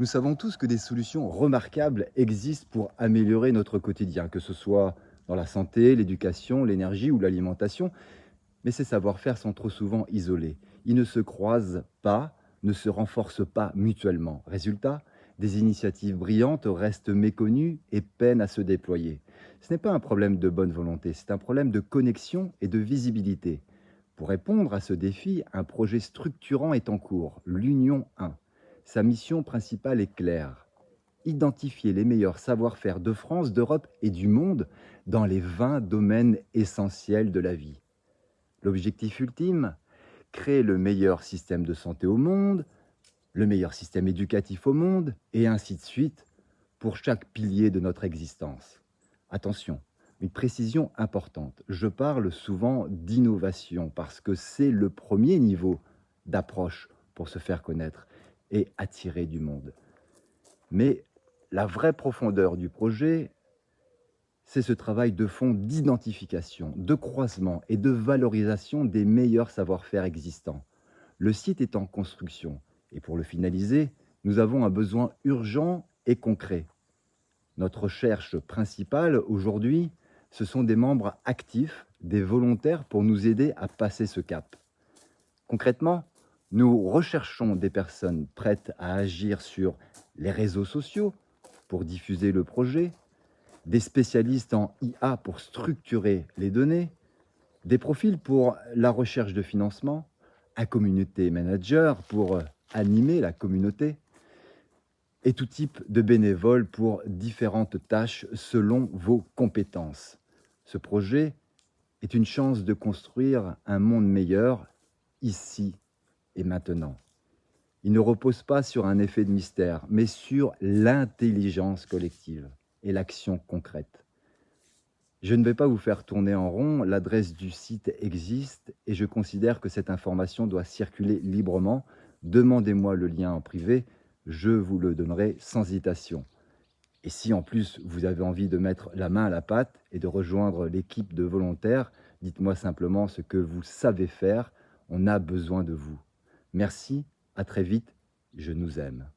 Nous savons tous que des solutions remarquables existent pour améliorer notre quotidien, que ce soit dans la santé, l'éducation, l'énergie ou l'alimentation, mais ces savoir-faire sont trop souvent isolés. Ils ne se croisent pas, ne se renforcent pas mutuellement. Résultat, des initiatives brillantes restent méconnues et peinent à se déployer. Ce n'est pas un problème de bonne volonté, c'est un problème de connexion et de visibilité. Pour répondre à ce défi, un projet structurant est en cours, l'Union 1. Sa mission principale est claire: identifier les meilleurs savoir-faire de France, d'Europe et du monde dans les 20 domaines essentiels de la vie. L'objectif ultime: créer le meilleur système de santé au monde, le meilleur système éducatif au monde, et ainsi de suite, pour chaque pilier de notre existence. Attention, une précision importante. Je parle souvent d'innovation parce que c'est le premier niveau d'approche pour se faire connaître et attirer du monde. Mais la vraie profondeur du projet, c'est ce travail de fond d'identification, de croisement et de valorisation des meilleurs savoir-faire existants. Le site est en construction et pour le finaliser, nous avons un besoin urgent et concret. Notre recherche principale aujourd'hui, ce sont des membres actifs, des volontaires pour nous aider à passer ce cap. Concrètement, nous recherchons des personnes prêtes à agir sur les réseaux sociaux pour diffuser le projet, des spécialistes en IA pour structurer les données, des profils pour la recherche de financement, un community manager pour animer la communauté, et tout type de bénévoles pour différentes tâches selon vos compétences. Ce projet est une chance de construire un monde meilleur ici et maintenant. Il ne repose pas sur un effet de mystère, mais sur l'intelligence collective et l'action concrète. Je ne vais pas vous faire tourner en rond, l'adresse du site existe et je considère que cette information doit circuler librement. Demandez-moi le lien en privé, je vous le donnerai sans hésitation. Et si en plus vous avez envie de mettre la main à la pâte et de rejoindre l'équipe de volontaires, dites-moi simplement ce que vous savez faire, on a besoin de vous. Merci, à très vite, je nous aime.